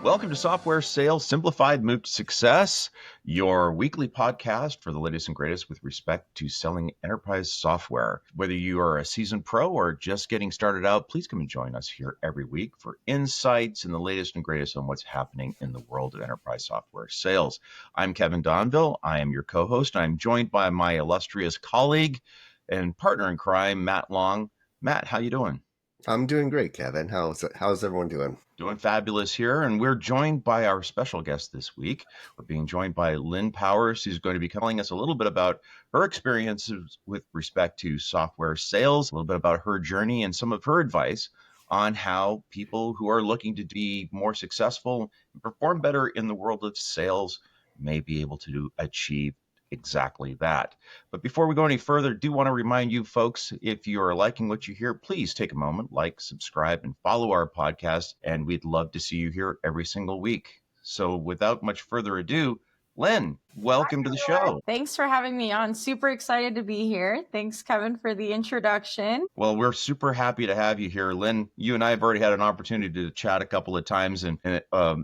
Welcome to Software Sales Simplified, Move to Success, your weekly podcast for the latest and greatest with respect to selling enterprise software. Whether you are a seasoned pro or just getting started out, please come and join us here every week for insights and the latest and greatest on what's happening in the world of enterprise software sales. I'm Kevin Donville. I am your co-host. I'm joined by my illustrious colleague and partner in crime, Matt Long. Matt, how you doing? I'm doing great, Kevin. How's everyone doing? Doing fabulous here. And we're joined by our special guest this week. We're being joined by Lynn Powers, who's going to be telling us a little bit about her experiences with respect to software sales, a little bit about her journey and some of her advice on how people who are looking to be more successful and perform better in the world of sales may be able to achieve exactly that. But before we go any further, do want to remind you folks, if you're liking what you hear, please take a moment, like, subscribe, and follow our podcast. And we'd love to see you here every single week. So without much further ado, Lynn, welcome to the show. Thanks for having me on. Super excited to be here. Thanks, Kevin, for the introduction. Well, we're super happy to have you here, Lynn. You and I have already had an opportunity to chat a couple of times in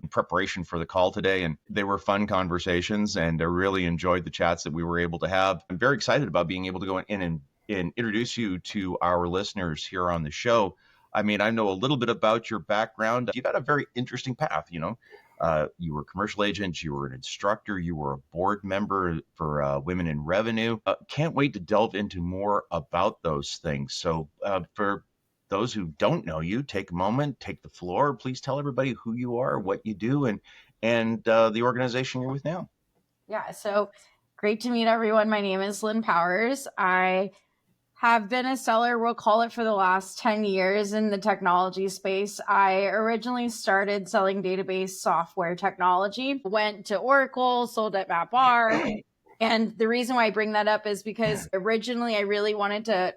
preparation for the call today, and they were fun conversations, and I really enjoyed the chats that we were able to have. I'm very excited about being able to go in and introduce you to our listeners here on the show. I mean, I know a little bit about your background. You've had a very interesting path, you were a commercial agent, you were an instructor, you were a board member for Women in Revenue. Can't wait to delve into more about those things. So for those who don't know you, take a moment, take the floor. Please tell everybody who you are, what you do, and the organization you're with now. Yeah, so great to meet everyone. My name is Lynn Powers. I have been a seller, we'll call it, for the last 10 years in the technology space. I originally started selling database software technology, went to Oracle, sold at MapR. And the reason why I bring that up is because originally I really wanted to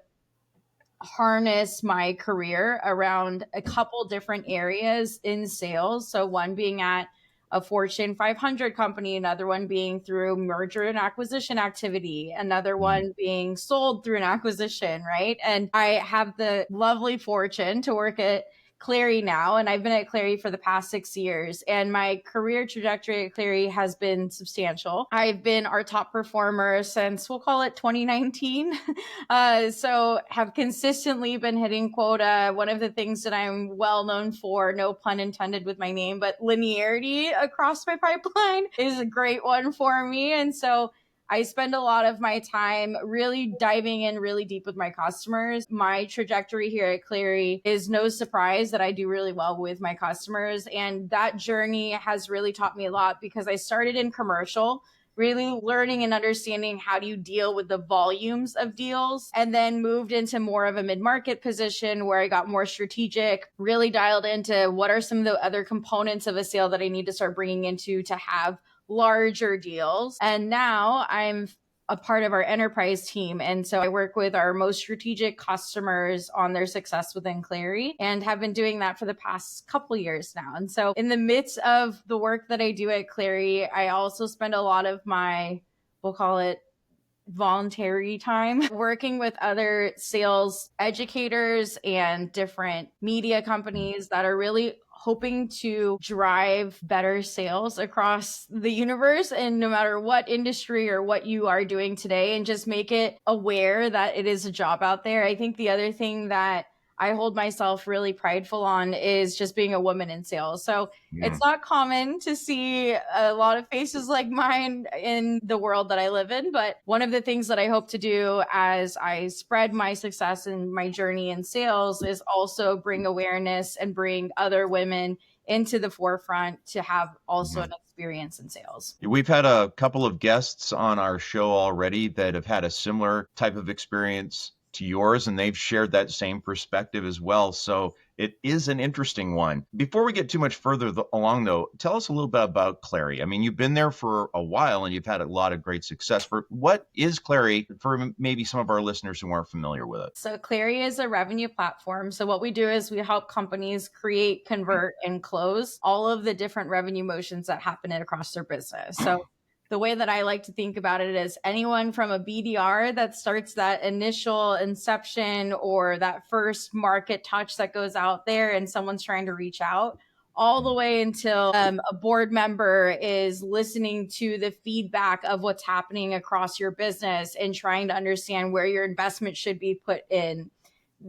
harness my career around a couple different areas in sales. So one being at a Fortune 500 company, another one being through merger and acquisition activity, another one being sold through an acquisition, right? And I have the lovely fortune to work at Clari now, and I've been at Clari for the past 6 years, and my career trajectory at Clari has been substantial. I've been our top performer since, we'll call it 2019. So have consistently been hitting quota. One of the things that I'm well known for, no pun intended with my name, but linearity across my pipeline is a great one for me. And so I spend a lot of my time really diving in really deep with my customers. My trajectory here at Clari is no surprise that I do really well with my customers. And that journey has really taught me a lot because I started in commercial, really learning and understanding how do you deal with the volumes of deals, and then moved into more of a mid-market position where I got more strategic, really dialed into what are some of the other components of a sale that I need to start bringing into to have larger deals. And now I'm a part of our enterprise team. And so I work with our most strategic customers on their success within Clari and have been doing that for the past couple years now. And so in the midst of the work that I do at Clari, I also spend a lot of my, we'll call it, voluntary time working with other sales educators and different media companies that are really hoping to drive better sales across the universe, and no matter what industry or what you are doing today, and just make it aware that it is a job out there. I think the other thing that I hold myself really prideful on is just being a woman in sales. So it's not common to see a lot of faces like mine in the world that I live in. But one of the things that I hope to do as I spread my success and my journey in sales is also bring awareness and bring other women into the forefront to have also an experience in sales. We've had a couple of guests on our show already that have had a similar type of experience to yours, and they've shared that same perspective as well. So it is an interesting one. Before we get too much further along, though, tell us a little bit about Clari. I mean, you've been there for a while and you've had a lot of great success. For what is Clari for maybe some of our listeners who aren't familiar with it? So Clari is a revenue platform. So what we do is we help companies create, convert, and close all of the different revenue motions that happen across their business. So the way that I like to think about it is anyone from a BDR that starts that initial inception or that first market touch that goes out there and someone's trying to reach out, all the way until a board member is listening to the feedback of what's happening across your business and trying to understand where your investment should be put in.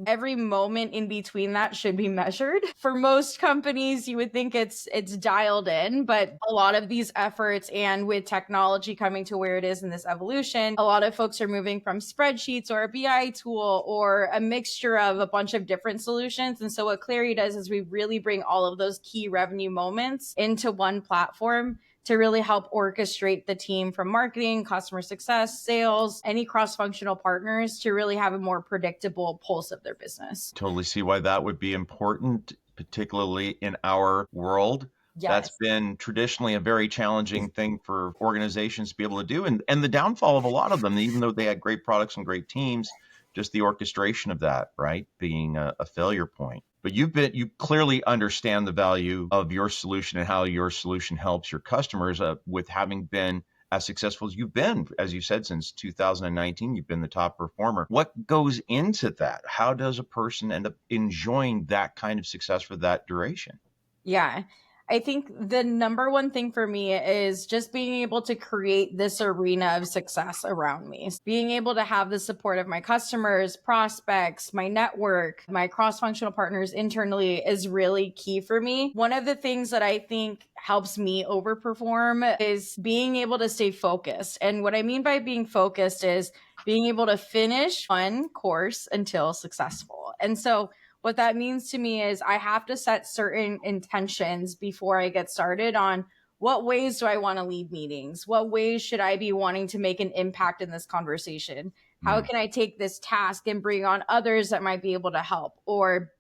Every moment in between that should be measured. For most companies, you would think it's dialed in, but a lot of these efforts, and with technology coming to where it is in this evolution, a lot of folks are moving from spreadsheets or a BI tool or a mixture of a bunch of different solutions. And so what Clari does is we really bring all of those key revenue moments into one platform to really help orchestrate the team from marketing, customer success, sales, any cross-functional partners to really have a more predictable pulse of their business. Totally see why that would be important, particularly in our world. Yes. That's been traditionally a very challenging thing for organizations to be able to do. And the downfall of a lot of them, even though they had great products and great teams, just the orchestration of that, right, being a failure point. But you clearly understand the value of your solution and how your solution helps your customers with having been as successful as you've been. As you said, since 2019, you've been the top performer. What goes into that? How does a person end up enjoying that kind of success for that duration? Yeah. I think the number one thing for me is just being able to create this arena of success around me. Being able to have the support of my customers, prospects, my network, my cross-functional partners internally is really key for me. One of the things that I think helps me overperform is being able to stay focused. And what I mean by being focused is being able to finish one course until successful. And so what that means to me is I have to set certain intentions before I get started on what ways do I want to lead meetings? What ways should I be wanting to make an impact in this conversation? How can I take this task and bring on others that might be able to help or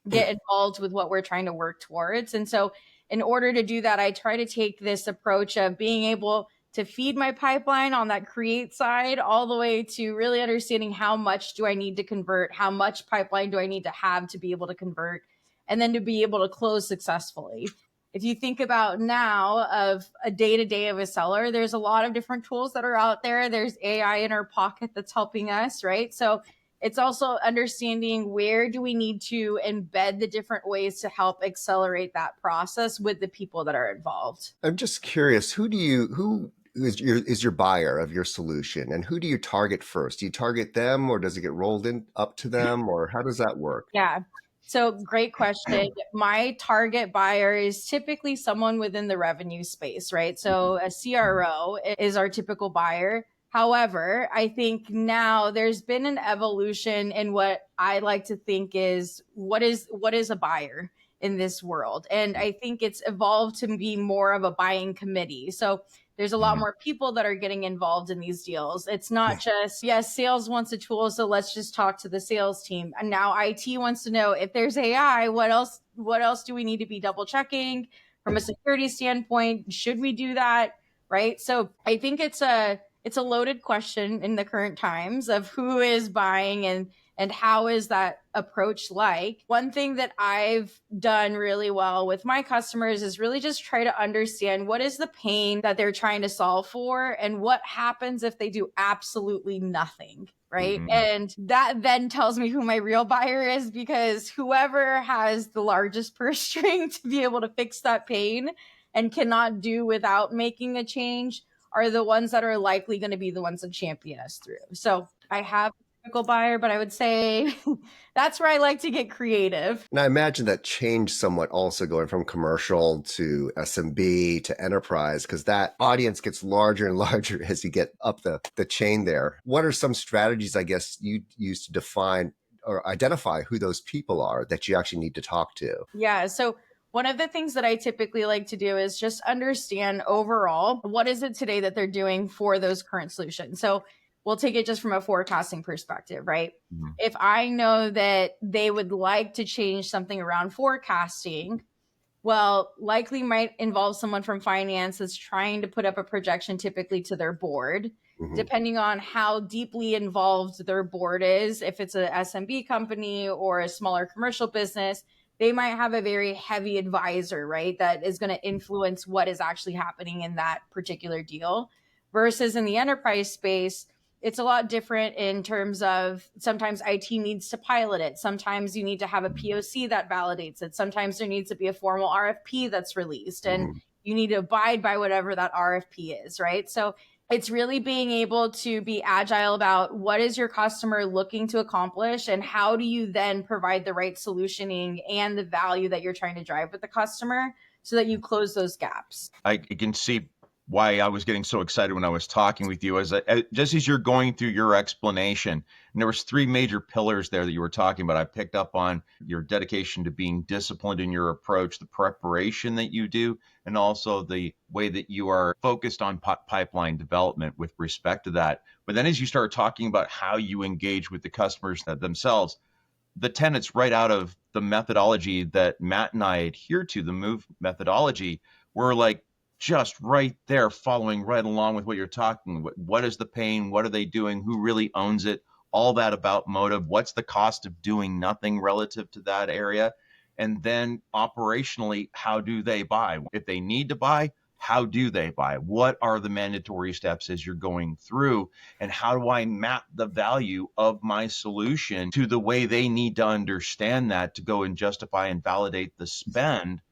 get involved with what we're trying to work towards? And so in order to do that, I try to take this approach of being able to feed my pipeline on that create side all the way to really understanding how much do I need to convert, how much pipeline do I need to have to be able to convert, and then to be able to close successfully. If you think about now of a day-to-day of a seller, there's a lot of different tools that are out there. There's AI in our pocket that's helping us, right? So it's also understanding where do we need to embed the different ways to help accelerate that process with the people that are involved. I'm just curious, who is your buyer of your solution, and who do you target first? Do you target them, or does it get rolled in up to them, or how does that work? Yeah. So great question. My target buyer is typically someone within the revenue space, right? So a CRO is our typical buyer. However, I think now there's been an evolution in what I like to think is what is a buyer in this world. And I think it's evolved to be more of a buying committee. So there's a lot more people that are getting involved in these deals. It's not just, yes, sales wants a tool, so let's just talk to the sales team. And now IT wants to know if there's AI, what else do we need to be double checking from a security standpoint? Should we do that? Right? So I think it's a loaded question in the current times of who is buying and how is that approach like. One thing that I've done really well with my customers is really just try to understand what is the pain that they're trying to solve for and what happens if they do absolutely nothing, right? And that then tells me who my real buyer is, because whoever has the largest purse string to be able to fix that pain and cannot do without making a change are the ones that are likely going to be the ones that champion us through. So I have a typical buyer, but I would say that's where I like to get creative. And I imagine that changed somewhat also going from commercial to SMB to enterprise, because that audience gets larger and larger as you get up the chain there. What are some strategies, I guess, you use to define or identify who those people are that you actually need to talk to? Yeah. So one of the things that I typically like to do is just understand overall, what is it today that they're doing for those current solutions? So we'll take it just from a forecasting perspective, right? If I know that they would like to change something around forecasting, well, likely might involve someone from finance that's trying to put up a projection typically to their board, depending on how deeply involved their board is. If it's a SMB company or a smaller commercial business, they might have a very heavy advisor, right? That is going to influence what is actually happening in that particular deal. Versus in the enterprise space, it's a lot different in terms of sometimes IT needs to pilot it. Sometimes you need to have a POC that validates it. Sometimes there needs to be a formal RFP that's released, and you need to abide by whatever that RFP is, right? So it's really being able to be agile about what is your customer looking to accomplish, and how do you then provide the right solutioning and the value that you're trying to drive with the customer so that you close those gaps. I can see why I was getting so excited when I was talking with you, just as you're going through your explanation, and there was three major pillars there that you were talking about. I picked up on your dedication to being disciplined in your approach, the preparation that you do, and also the way that you are focused on pipeline development with respect to that. But then as you start talking about how you engage with the customers themselves, the tenets right out of the methodology that Matt and I adhere to, the MOVE methodology, were like just right there, following right along with what you're talking about. What is the pain? What are they doing? Who really owns it? All that about motive. What's the cost of doing nothing relative to that area? And then operationally, how do they buy? If they need to buy, how do they buy? What are the mandatory steps as you're going through? And how do I map the value of my solution to the way they need to understand that to go and justify and validate the spend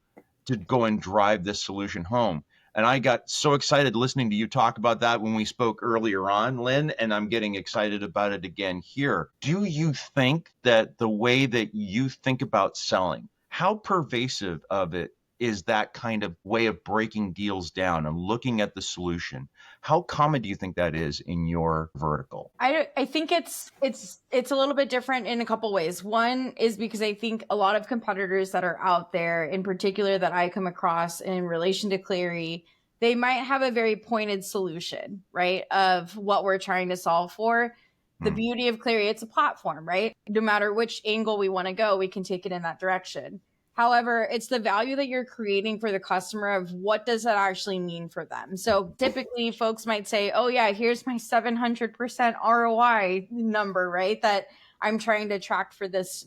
to go and drive this solution home? And I got so excited listening to you talk about that when we spoke earlier on, Lynn, and I'm getting excited about it again here. Do you think that the way that you think about selling, how pervasive of it is that kind of way of breaking deals down and looking at the solution? How common do you think that is in your vertical? I think it's a little bit different in a couple ways. One is because I think a lot of competitors that are out there, in particular that I come across in relation to Clari, they might have a very pointed solution, right, of what we're trying to solve for. The beauty of Clari, it's a platform, right? No matter which angle we want to go, we can take it in that direction. However, it's the value that you're creating for the customer of what does that actually mean for them. So typically folks might say, oh yeah, here's my 700% ROI number, right? That I'm trying to track for this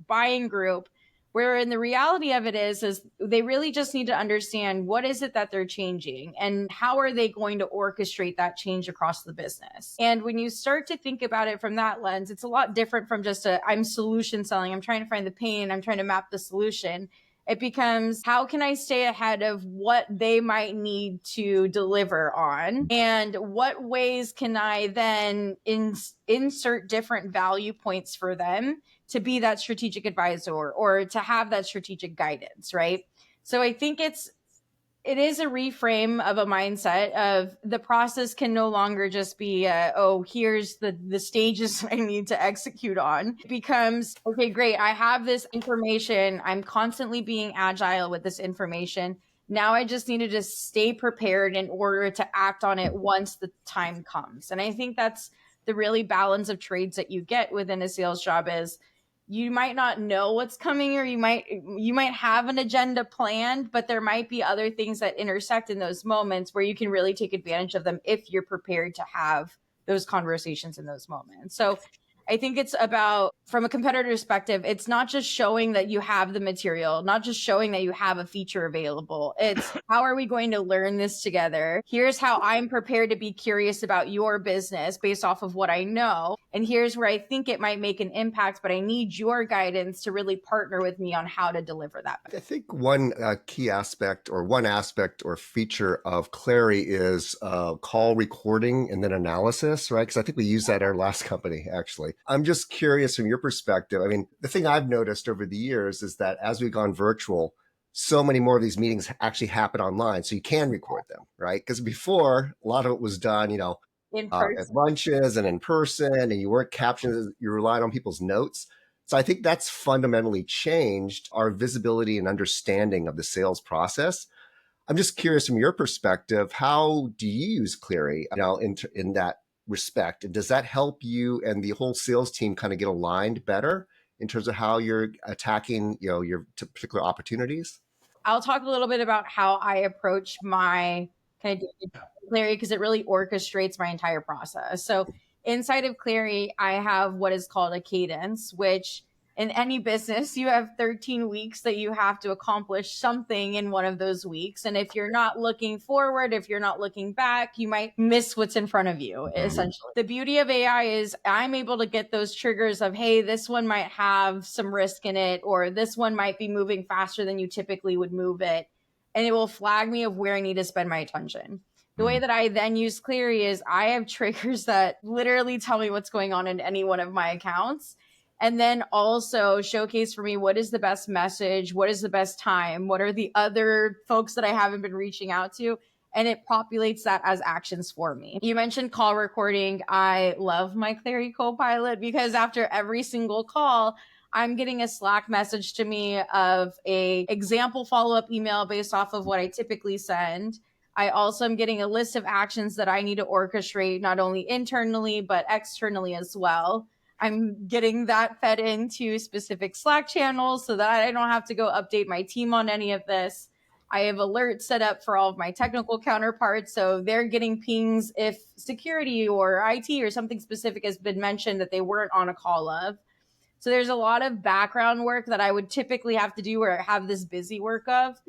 buying group. Where in the reality of it is they really just need to understand what is it that they're changing and how are they going to orchestrate that change across the business. And when you start to think about it from that lens, it's a lot different from just I'm solution selling. I'm trying to find the pain. I'm trying to map the solution. It becomes, how can I stay ahead of what they might need to deliver on? And what ways can I then insert different value points for them to be that strategic advisor or to have that strategic guidance, right? So I think it is a reframe of a mindset of the process can no longer just be, here's the stages I need to execute on. It becomes, okay, great. I have this information. I'm constantly being agile with this information. Now I just need to just stay prepared in order to act on it once the time comes. And I think that's the really balance of trades that you get within a sales job is you might not know what's coming, or you might have an agenda planned, but there might be other things that intersect in those moments where you can really take advantage of them if you're prepared to have those conversations in those moments. So I think it's about, from a competitor perspective, it's not just showing that you have the material, not just showing that you have a feature available. It's how are we going to learn this together? Here's how I'm prepared to be curious about your business based off of what I know. And here's where I think it might make an impact, but I need your guidance to really partner with me on how to deliver that. I think one key aspect or feature of Clari is call recording and then analysis, right? Because I think we used that at our last company, actually. I'm just curious from your perspective. I mean, the thing I've noticed over the years is that as we've gone virtual, so many more of these meetings actually happen online. So you can record them, right? Because before, a lot of it was done, at lunches and in person, and you weren't captioning, you relied on people's notes. So I think that's fundamentally changed our visibility and understanding of the sales process. I'm just curious from your perspective, how do you use Clari in that respect? And does that help you and the whole sales team kind of get aligned better in terms of how you're attacking, your particular opportunities? I'll talk a little bit about how I approach my kind of Clari, because it really orchestrates my entire process. So inside of Clari, I have what is called a cadence, which in any business, you have 13 weeks that you have to accomplish something in one of those weeks. And if you're not looking forward, if you're not looking back, you might miss what's in front of you, essentially. The beauty of AI is I'm able to get those triggers of, hey, this one might have some risk in it, or this one might be moving faster than you typically would move it. And it will flag me of where I need to spend my attention. The way that I then use Clari is I have triggers that literally tell me what's going on in any one of my accounts. And then also showcase for me, what is the best message? What is the best time? What are the other folks that I haven't been reaching out to? And it populates that as actions for me. You mentioned call recording. I love my Clari Copilot because after every single call, I'm getting a Slack message to me of a example follow-up email based off of what I typically send. I also am getting a list of actions that I need to orchestrate, not only internally, but externally as well. I'm getting that fed into specific Slack channels so that I don't have to go update my team on any of this. I have alerts set up for all of my technical counterparts. So they're getting pings if security or IT or something specific has been mentioned that they weren't on a call of. So there's a lot of background work that I would typically have to do or have this busy work of.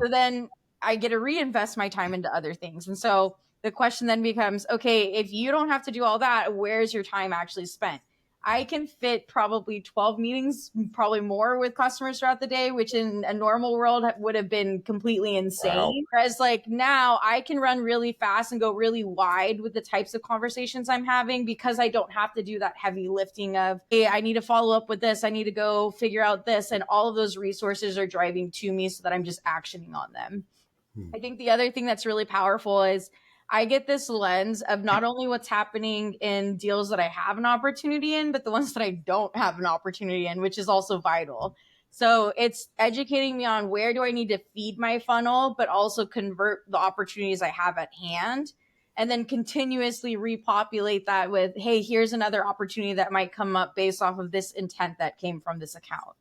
So then I get to reinvest my time into other things. And so the question then becomes, okay, if you don't have to do all that, where's your time actually spent? I can fit probably 12 meetings, probably more with customers throughout the day, which in a normal world would have been completely insane. Wow. Whereas like now I can run really fast and go really wide with the types of conversations I'm having because I don't have to do that heavy lifting of, hey, I need to follow up with this. I need to go figure out this. And all of those resources are driving to me so that I'm just actioning on them. I think the other thing that's really powerful is I get this lens of not only what's happening in deals that I have an opportunity in, but the ones that I don't have an opportunity in, which is also vital. So it's educating me on where do I need to feed my funnel, but also convert the opportunities I have at hand. And then continuously repopulate that with, hey, here's another opportunity that might come up based off of this intent that came from this account.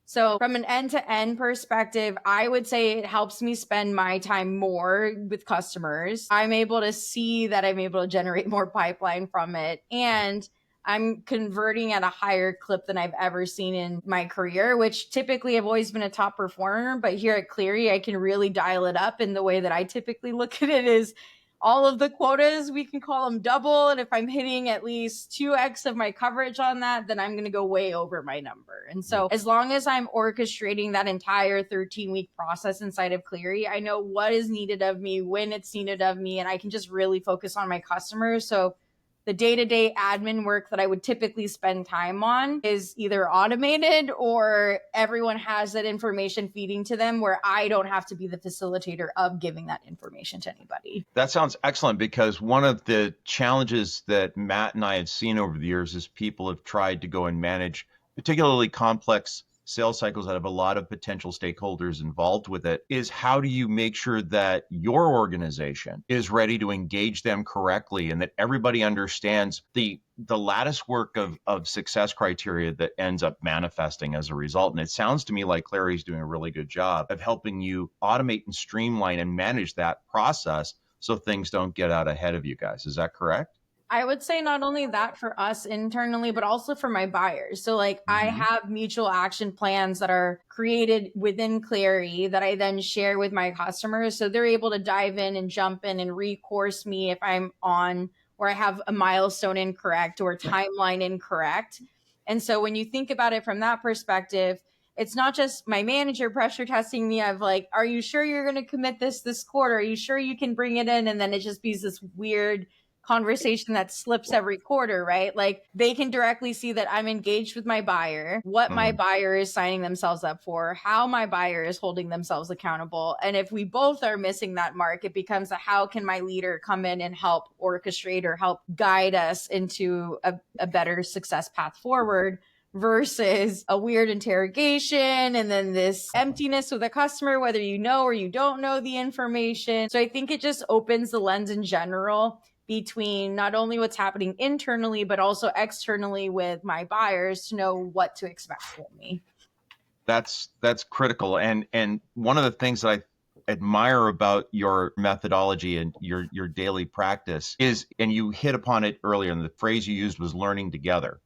So from an end-to-end perspective, I would say it helps me spend my time more with customers. I'm able to see that I'm able to generate more pipeline from it. And I'm converting at a higher clip than I've ever seen in my career, which typically I've always been a top performer. But here at Clari, I can really dial it up. And the way that I typically look at it is all of the quotas, we can call them double. And if I'm hitting at least 2x of my coverage on that, then I'm going to go way over my number. And so as long as I'm orchestrating that entire 13-week process inside of Clari, I know what is needed of me, when it's needed of me, and I can just really focus on my customers. So the day-to-day admin work that I would typically spend time on is either automated or everyone has that information feeding to them where I don't have to be the facilitator of giving that information to anybody. That sounds excellent because one of the challenges that Matt and I have seen over the years is people have tried to go and manage particularly complex sales cycles that have a lot of potential stakeholders involved with it, is how do you make sure that your organization is ready to engage them correctly and that everybody understands the lattice work of success criteria that ends up manifesting as a result. And it sounds to me like Clari is doing a really good job of helping you automate and streamline and manage that process so things don't get out ahead of you guys. Is that correct? I would say not only that for us internally, but also for my buyers. So like I have mutual action plans that are created within Clari that I then share with my customers. So they're able to dive in and jump in and recourse me if I'm on or I have a milestone incorrect or timeline incorrect. And so when you think about it from that perspective, it's not just my manager pressure testing me of like, are you sure you're going to commit this quarter? Are you sure you can bring it in? And then it just be this weird conversation that slips every quarter, right? Like they can directly see that I'm engaged with my buyer, what my buyer is signing themselves up for, how my buyer is holding themselves accountable. And if we both are missing that mark, it becomes how can my leader come in and help orchestrate or help guide us into a better success path forward versus a weird interrogation and then this emptiness with a customer, whether you know or you don't know the information. So I think it just opens the lens in general between not only what's happening internally, but also externally with my buyers to know what to expect from me. That's critical. And one of the things that I admire about your methodology and your daily practice is, and you hit upon it earlier, and the phrase you used was learning together.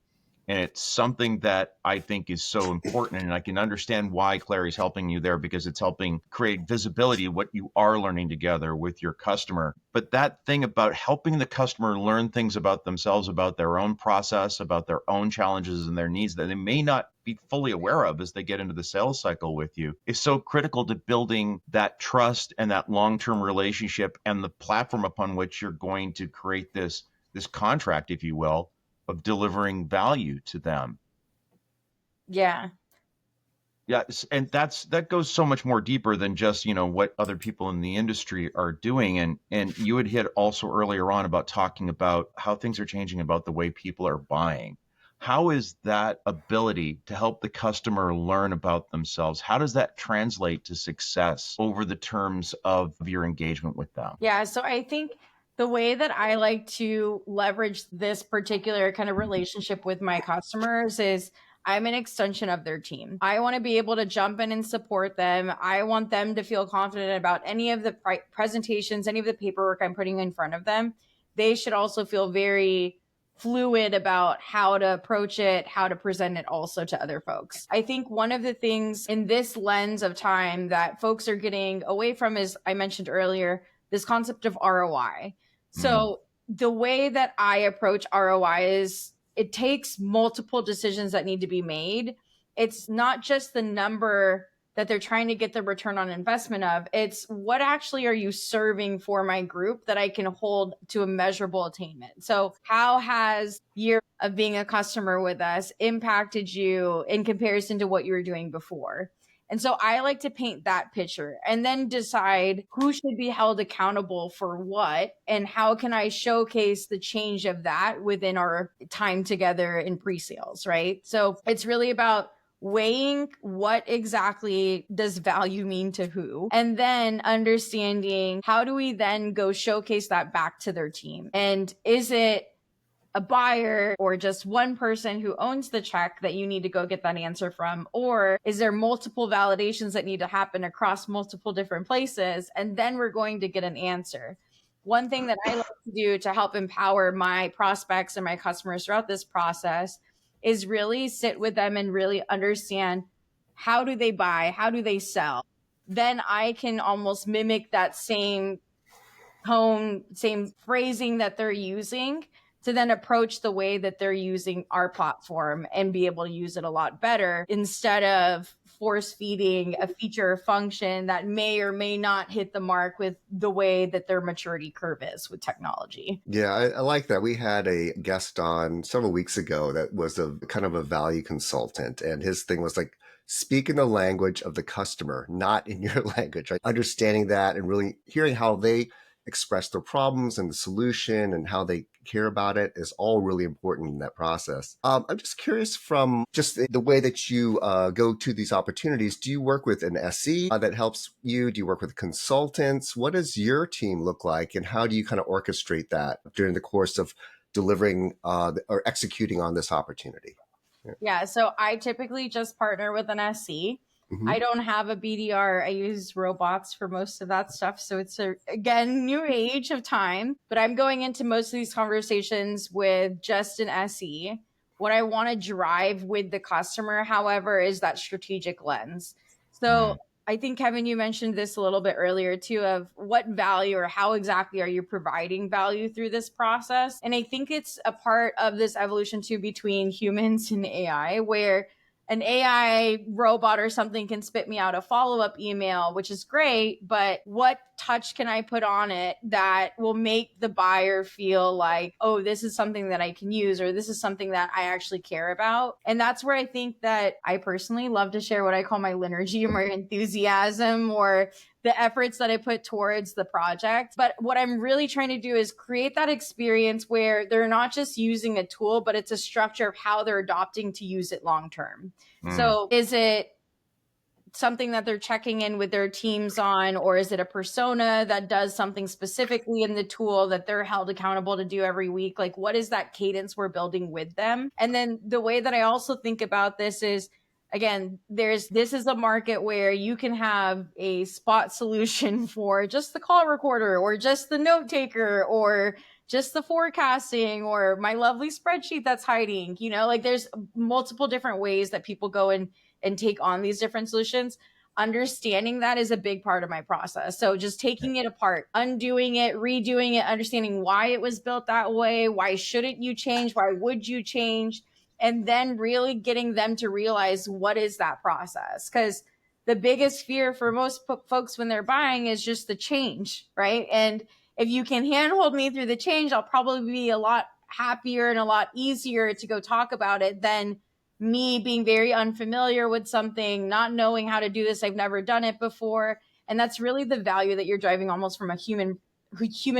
And it's something that I think is so important. And I can understand why Clari's helping you there, because it's helping create visibility of what you are learning together with your customer. But that thing about helping the customer learn things about themselves, about their own process, about their own challenges and their needs that they may not be fully aware of as they get into the sales cycle with you, is so critical to building that trust and that long-term relationship and the platform upon which you're going to create this contract, if you will, of delivering value to them. Yeah. Yeah, and that goes so much more deeper than just, what other people in the industry are doing. And you had hit also earlier on about talking about how things are changing about the way people are buying. How is that ability to help the customer learn about themselves? How does that translate to success over the terms of your engagement with them? Yeah, so I think the way that I like to leverage this particular kind of relationship with my customers is I'm an extension of their team. I want to be able to jump in and support them. I want them to feel confident about any of the presentations, any of the paperwork I'm putting in front of them. They should also feel very fluid about how to approach it, how to present it also to other folks. I think one of the things in this lens of time that folks are getting away from is, I mentioned earlier, this concept of ROI. So the way that I approach ROI is it takes multiple decisions that need to be made. It's not just the number that they're trying to get the return on investment of. It's what actually are you serving for my group that I can hold to a measurable attainment. So how has year of being a customer with us impacted you in comparison to what you were doing before? And so I like to paint that picture and then decide who should be held accountable for what and how can I showcase the change of that within our time together in pre-sales, right? So it's really about weighing what exactly does value mean to who, and then understanding how do we then go showcase that back to their team. And is it a buyer or just one person who owns the check that you need to go get that answer from? Or is there multiple validations that need to happen across multiple different places? And then we're going to get an answer. One thing that I like to do to help empower my prospects and my customers throughout this process is really sit with them and really understand, how do they buy? How do they sell? Then I can almost mimic that same tone, same phrasing that they're using to then approach the way that they're using our platform and be able to use it a lot better, instead of force feeding a feature or function that may or may not hit the mark with the way that their maturity curve is with technology. Yeah, I like that. We had a guest on several weeks ago that was a kind of a value consultant, and his thing was like, speak in the language of the customer, not in your language, right? Understanding that and really hearing how they express their problems and the solution and how they care about it is all really important in that process. I'm just curious, from just the way that you go to these opportunities, do you work with an SE that helps you? Do you work with consultants? What does your team look like, and how do you kind of orchestrate that during the course of delivering or executing on this opportunity? Yeah, so I typically just partner with an SC. I don't have a BDR. I use robots for most of that stuff. So it's again, new age of time, but I'm going into most of these conversations with just an SE. What I want to drive with the customer, however, is that strategic lens. So I think, Kevin, you mentioned this a little bit earlier too, of what value or how exactly are you providing value through this process? And I think it's a part of this evolution too between humans and AI, where an AI robot or something can spit me out a follow-up email, which is great, but what touch can I put on it that will make the buyer feel like, oh, this is something that I can use, or this is something that I actually care about? And that's where I think that I personally love to share what I call my linergy, or my enthusiasm, or the efforts that I put towards the project. But what I'm really trying to do is create that experience where they're not just using a tool, but it's a structure of how they're adopting to use it long term. So is it something that they're checking in with their teams on, or is it a persona that does something specifically in the tool that they're held accountable to do every week? Like, what is that cadence we're building with them? And then the way that I also think about this is, again, this is a market where you can have a spot solution for just the call recorder, or just the note taker, or just the forecasting or my lovely spreadsheet that's hiding, like there's multiple different ways that people go and take on these different solutions. Understanding that is a big part of my process. So just taking it apart, undoing it, redoing it, understanding why it was built that way. Why shouldn't you change? Why would you change? And then really getting them to realize what is that process? Because the biggest fear for most folks when they're buying is just the change, right? And if you can handhold me through the change, I'll probably be a lot happier and a lot easier to go talk about it than me being very unfamiliar with something, not knowing how to do this. I've never done it before. And that's really the value that you're driving almost from a human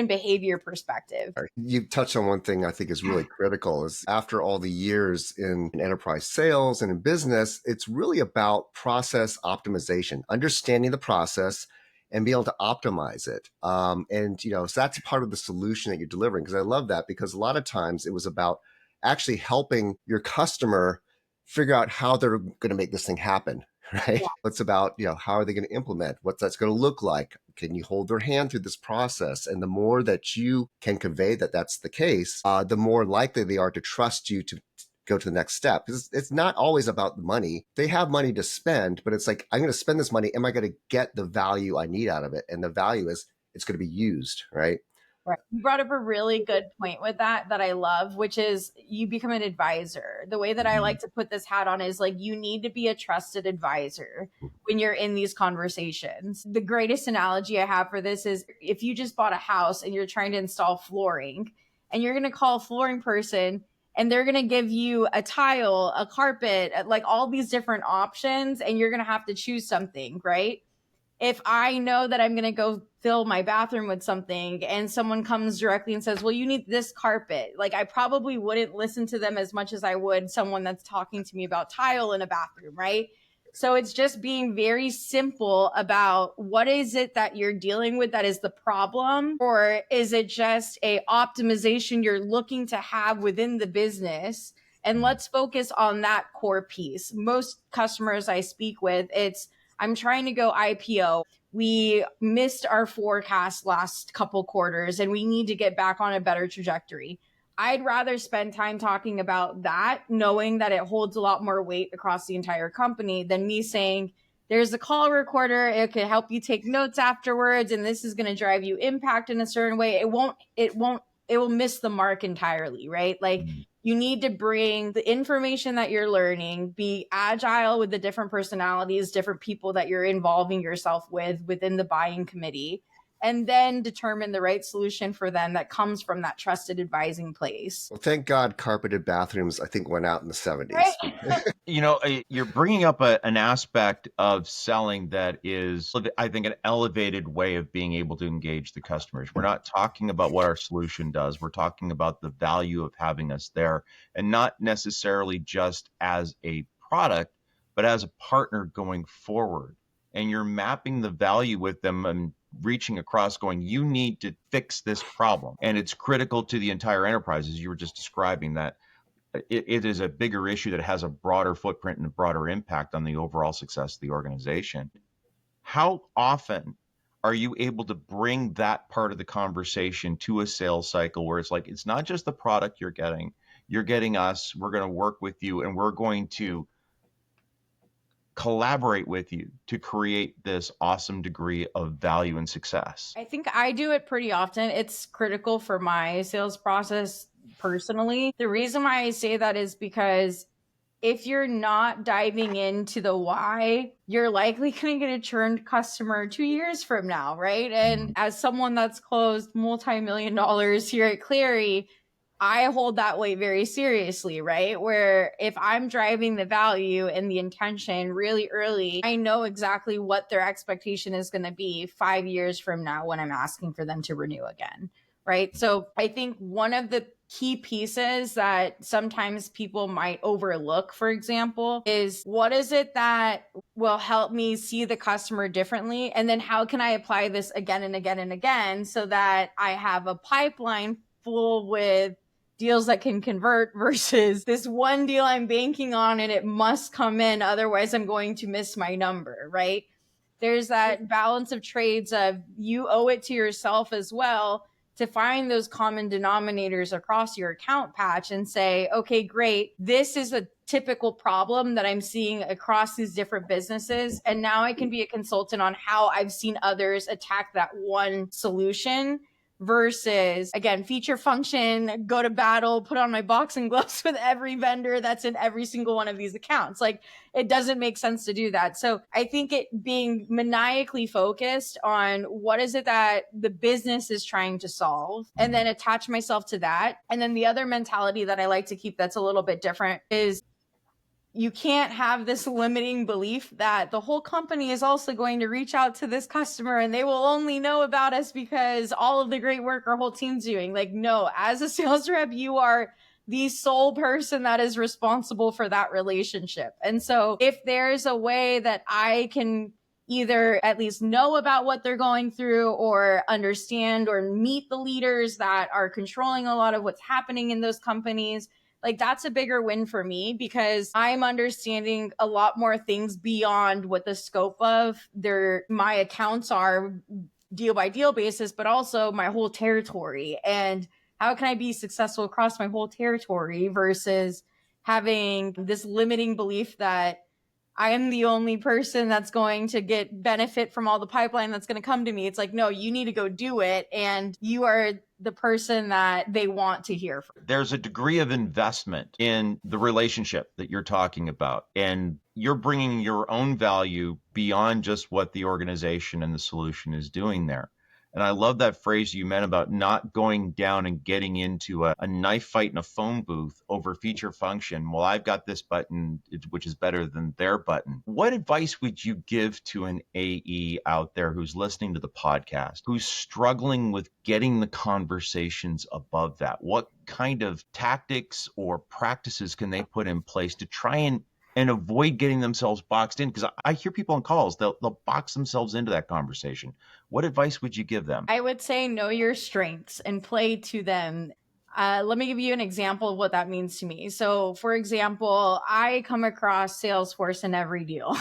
behavior perspective. You touched on one thing I think is really critical is after all the years in enterprise sales and in business, it's really about process optimization, understanding the process and be able to optimize it. So that's part of the solution that you're delivering. Because I love that, because a lot of times it was about actually helping your customer figure out how they're going to make this thing happen, right? Yeah. It's about, how are they going to implement? What that's going to look like? Can you hold their hand through this process? And the more that you can convey that that's the case, the more likely they are to trust you to go to the next step. Because it's not always about the money. They have money to spend, but it's like, I'm going to spend this money. Am I going to get the value I need out of it? And the value is it's going to be used, right? Right. You brought up a really good point with that I love, which is you become an advisor. The way that I like to put this hat on is like, you need to be a trusted advisor when you're in these conversations. The greatest analogy I have for this is if you just bought a house and you're trying to install flooring and you're going to call a flooring person and they're going to give you a tile, a carpet, like all these different options, and you're going to have to choose something, right? If I know that I'm going to go fill my bathroom with something and someone comes directly and says, well, you need this carpet, like I probably wouldn't listen to them as much as I would someone that's talking to me about tile in a bathroom, right? So it's just being very simple about what is it that you're dealing with that is the problem, or is it just a optimization you're looking to have within the business? And let's focus on that core piece. Most customers I speak with, I'm trying to go IPO. We missed our forecast last couple quarters and we need to get back on a better trajectory. I'd rather spend time talking about that, knowing that it holds a lot more weight across the entire company than me saying, there's a call recorder. It could help you take notes afterwards. And this is going to drive you impact in a certain way. It will miss the mark entirely, right? Like, you need to bring the information that you're learning, be agile with the different personalities, different people that you're involving yourself with within the buying committee, and then determine the right solution for them that comes from that trusted advising place. Well, thank God carpeted bathrooms, I think, went out in the 70s. Right? You're bringing up an aspect of selling that is, I think, an elevated way of being able to engage the customers. We're not talking about what our solution does. We're talking about the value of having us there, and not necessarily just as a product, but as a partner going forward. And you're mapping the value with them and reaching across going, you need to fix this problem. And it's critical to the entire enterprise, as you were just describing, that it is a bigger issue that has a broader footprint and a broader impact on the overall success of the organization. How often are you able to bring that part of the conversation to a sales cycle where it's like, it's not just the product you're getting us, we're going to work with you, and we're going to collaborate with you to create this awesome degree of value and success? I think I do it pretty often. It's critical for my sales process personally. The reason why I say that is because if you're not diving into the why, you're likely going to get a churned customer 2 years from now, right? And as someone that's closed multi-million dollars here at Clari, I hold that weight very seriously, right? Where if I'm driving the value and the intention really early, I know exactly what their expectation is going to be 5 years from now when I'm asking for them to renew again, right? So I think one of the key pieces that sometimes people might overlook, for example, is what is it that will help me see the customer differently? And then how can I apply this again and again and again so that I have a pipeline full with deals that can convert versus this one deal I'm banking on and it must come in, otherwise I'm going to miss my number, right? There's that balance of trades of you owe it to yourself as well to find those common denominators across your account patch and say, okay, great. This is a typical problem that I'm seeing across these different businesses. And now I can be a consultant on how I've seen others attack that one solution versus, again, feature function, go to battle, put on my boxing gloves with every vendor that's in every single one of these accounts. Like, it doesn't make sense to do that. So I think it being maniacally focused on what is it that the business is trying to solve, and then attach myself to that. And then the other mentality that I like to keep that's a little bit different is you can't have this limiting belief that the whole company is also going to reach out to this customer and they will only know about us because all of the great work our whole team's doing. Like, no, as a sales rep, you are the sole person that is responsible for that relationship. And so if there's a way that I can either at least know about what they're going through or understand or meet the leaders that are controlling a lot of what's happening in those companies, like, that's a bigger win for me because I'm understanding a lot more things beyond what the scope of my accounts are deal by deal basis, but also my whole territory. And how can I be successful across my whole territory versus having this limiting belief that I am the only person that's going to get benefit from all the pipeline that's going to come to me. It's like, no, you need to go do it. And you are the person that they want to hear from. There's a degree of investment in the relationship that you're talking about, and you're bringing your own value beyond just what the organization and the solution is doing there. And I love that phrase you meant about not going down and getting into a knife fight in a phone booth over feature function. Well, I've got this button, which is better than their button. What advice would you give to an AE out there who's listening to the podcast, who's struggling with getting the conversations above that? What kind of tactics or practices can they put in place to try and avoid getting themselves boxed in? Because I hear people on calls, they'll box themselves into that conversation. What advice would you give them? I would say know your strengths and play to them. Let me give you an example of what that means to me. So, for example, I come across Salesforce in every deal.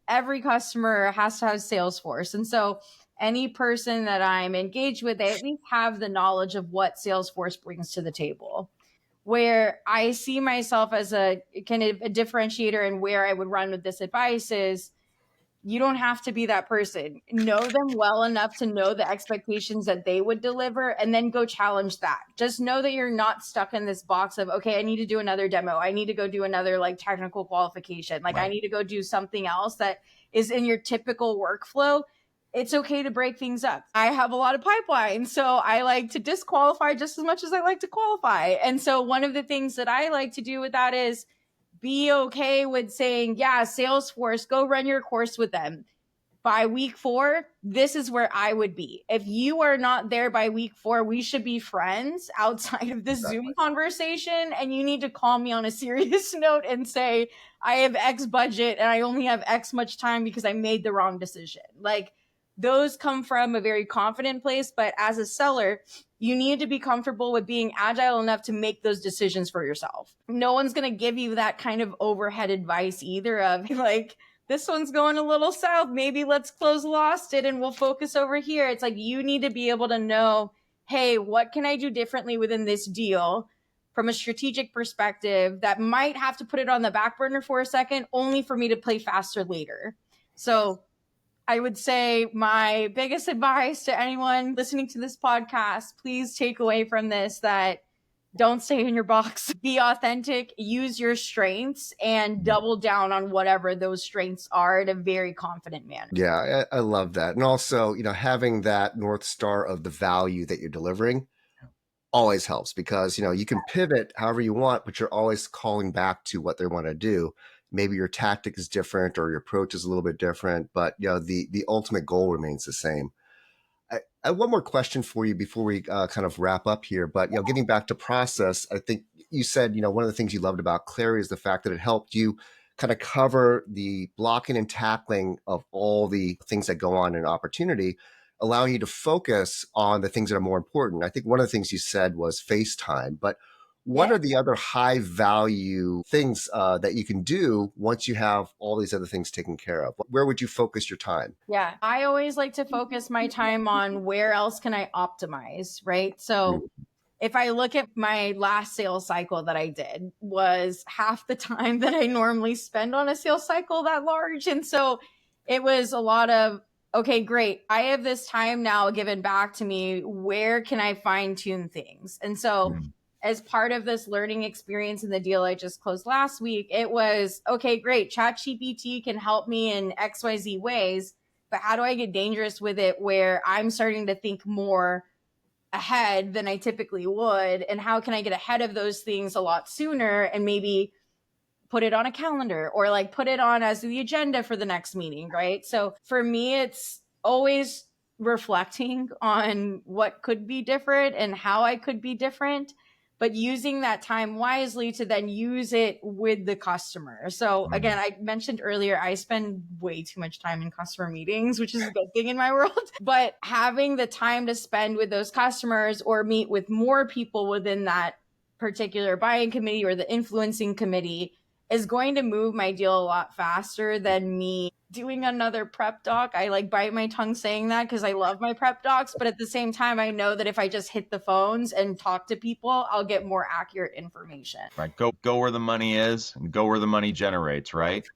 Every customer has to have Salesforce. And so any person that I'm engaged with, they at least have the knowledge of what Salesforce brings to the table. Where I see myself as a kind of a differentiator and where I would run with this advice is you don't have to be that person. Know them well enough to know the expectations that they would deliver and then go challenge that. Just know that you're not stuck in this box of, okay, I need to do another demo. I need to go do another like technical qualification. Like, right. I need to go do something else that is in your typical workflow. It's okay to break things up. I have a lot of pipeline, so I like to disqualify just as much as I like to qualify. And so one of the things that I like to do with that is be okay with saying, yeah, Salesforce, go run your course with them. By week 4, this is where I would be. If you are not there by week 4, we should be friends outside of this Zoom conversation. And you need to call me on a serious note and say, I have X budget and I only have X much time because I made the wrong decision. Like, those come from a very confident place. But as a seller, you need to be comfortable with being agile enough to make those decisions for yourself. No one's going to give you that kind of overhead advice either of like, this one's going a little south. Maybe let's close lost it and we'll focus over here. It's like, you need to be able to know, hey, what can I do differently within this deal from a strategic perspective that might have to put it on the back burner for a second, only for me to play faster later. So I would say my biggest advice to anyone listening to this podcast, please take away from this that don't stay in your box, be authentic, use your strengths, and double down on whatever those strengths are in a very confident manner. Yeah, I love that. And also, having that North Star of the value that you're delivering always helps because, you can pivot however you want, but you're always calling back to what they want to do. Maybe your tactic is different or your approach is a little bit different, but the ultimate goal remains the same. I have one more question for you before we kind of wrap up here. But getting back to process, I think you said one of the things you loved about Clari is the fact that it helped you kind of cover the blocking and tackling of all the things that go on in an opportunity, allowing you to focus on the things that are more important. I think one of the things you said was FaceTime, but What are the other high value things that you can do once you have all these other things taken care of? Where would you focus your time? Yeah, I always like to focus my time on where else can I optimize, right? So if I look at my last sales cycle that I did was half the time that I normally spend on a sales cycle that large. And so it was a lot of, okay, great. I have this time now given back to me. Where can I fine tune things? And so as part of this learning experience in the deal I just closed last week, it was, okay, great. ChatGPT can help me in XYZ ways, but how do I get dangerous with it where I'm starting to think more ahead than I typically would? And how can I get ahead of those things a lot sooner and maybe put it on a calendar or like put it on as the agenda for the next meeting, right? So for me, it's always reflecting on what could be different and how I could be different, but using that time wisely to then use it with the customer. So again, I mentioned earlier, I spend way too much time in customer meetings, which is a good thing in my world, but having the time to spend with those customers or meet with more people within that particular buying committee or the influencing committee is going to move my deal a lot faster than me doing another prep doc. I like bite my tongue saying that because I love my prep docs, but at the same time, I know that if I just hit the phones and talk to people, I'll get more accurate information. Right. Go where the money is and go where the money generates, right?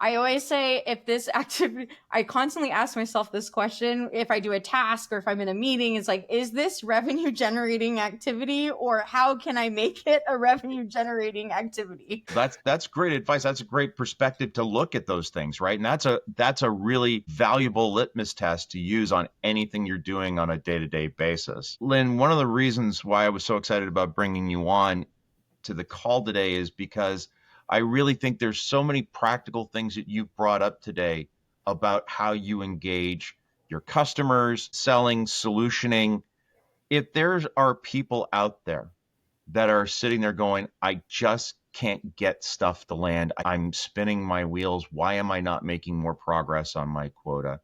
I always say if this activity, I constantly ask myself this question, if I do a task or if I'm in a meeting, it's like, is this revenue generating activity or how can I make it a revenue generating activity? That's great advice. That's a great perspective to look at those things, right? And that's a really valuable litmus test to use on anything you're doing on a day-to-day basis. Lynn, one of the reasons why I was so excited about bringing you on to the call today is because I really think there's so many practical things that you've brought up today about how you engage your customers, selling, solutioning. If there are people out there that are sitting there going, I just can't get stuff to land. I'm spinning my wheels. Why am I not making more progress on my quota?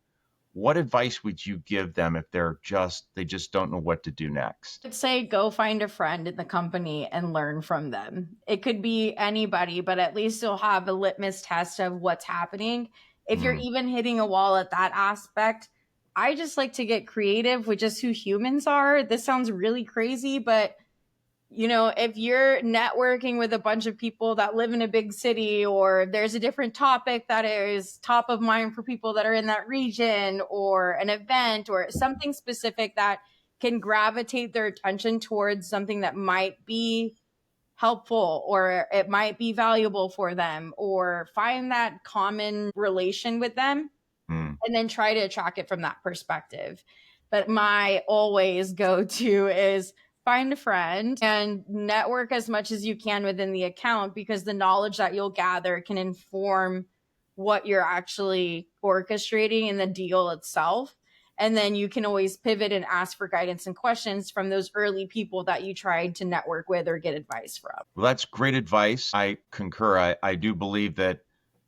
What advice would you give them if they just don't know what to do next? I'd say go find a friend in the company and learn from them. It could be anybody, but at least you'll have a litmus test of what's happening. If you're even hitting a wall at that aspect, I just like to get creative with just who humans are. This sounds really crazy, but if you're networking with a bunch of people that live in a big city, or there's a different topic that is top of mind for people that are in that region, or an event or something specific that can gravitate their attention towards something that might be helpful or it might be valuable for them, or find that common relation with them and then try to attract it from that perspective. But my always go-to is find a friend and network as much as you can within the account, because the knowledge that you'll gather can inform what you're actually orchestrating in the deal itself. And then you can always pivot and ask for guidance and questions from those early people that you tried to network with or get advice from. Well, that's great advice. I concur. I do believe that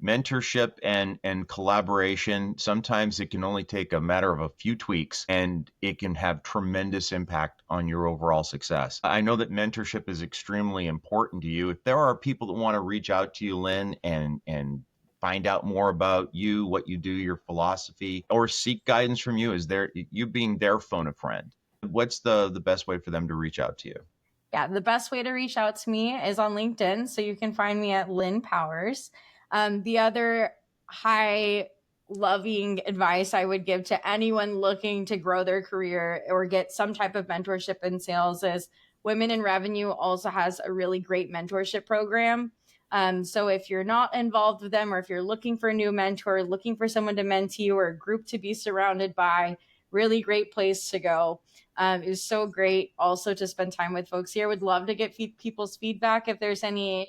mentorship and collaboration, sometimes it can only take a matter of a few tweaks and it can have tremendous impact on your overall success. I know that mentorship is extremely important to you. If there are people that want to reach out to you, Lynn, and find out more about you, what you do, your philosophy, or seek guidance from you, is there you being their phone a friend? What's the best way for them to reach out to you? Yeah, the best way to reach out to me is on LinkedIn. So you can find me at Lynn Powers. The other high loving advice I would give to anyone looking to grow their career or get some type of mentorship in sales is Women in Revenue also has a really great mentorship program. So if you're not involved with them, or if you're looking for a new mentor, looking for someone to mentee you or a group to be surrounded by, really great place to go. It was so great also to spend time with folks here. Would love to get people's feedback if there's any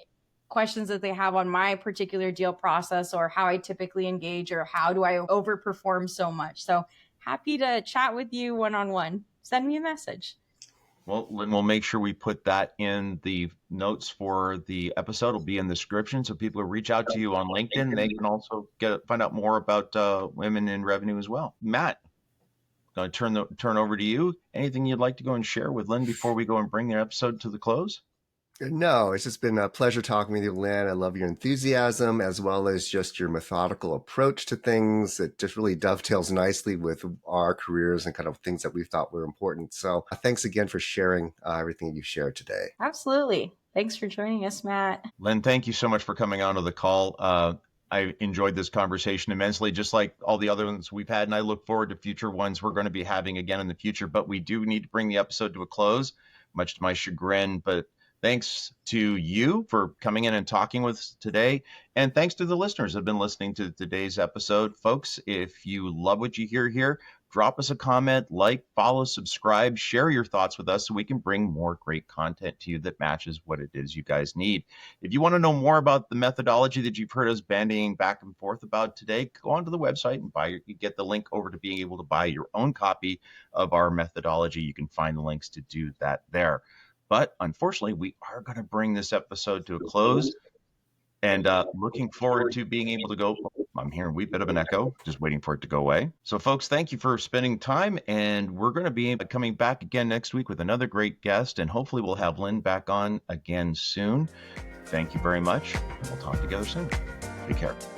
questions that they have on my particular deal process or how I typically engage or how do I overperform so much. So happy to chat with you one-on-one. Send me a message. Well, Lynn, we'll make sure we put that in the notes for the episode. It'll be in the description. So people who reach out to you on LinkedIn, they can also find out more about Women in Revenue as well. Matt, going to turn over to you. Anything you'd like to go and share with Lynn before we go and bring the episode to the close? No, it's just been a pleasure talking with you, Lynn. I love your enthusiasm as well as just your methodical approach to things. It just really dovetails nicely with our careers and kind of things that we thought were important. So thanks again for sharing everything you shared today. Absolutely. Thanks for joining us, Matt. Lynn, thank you so much for coming onto the call. I enjoyed this conversation immensely, just like all the other ones we've had, and I look forward to future ones we're going to be having again in the future. But we do need to bring the episode to a close, much to my chagrin. But thanks to you for coming in and talking with us today. And thanks to the listeners who have been listening to today's episode. Folks, if you love what you hear here, drop us a comment, like, follow, subscribe, share your thoughts with us so we can bring more great content to you that matches what it is you guys need. If you want to know more about the methodology that you've heard us bandying back and forth about today, go onto the website and you get the link over to being able to buy your own copy of our methodology. You can find the links to do that there. But unfortunately, we are going to bring this episode to a close. And looking forward to being able to go. I'm hearing a wee bit of an echo, just waiting for it to go away. So, folks, thank you for spending time. And we're going to be coming back again next week with another great guest. And hopefully we'll have Lynn back on again soon. Thank you very much. We'll talk together soon. Take care.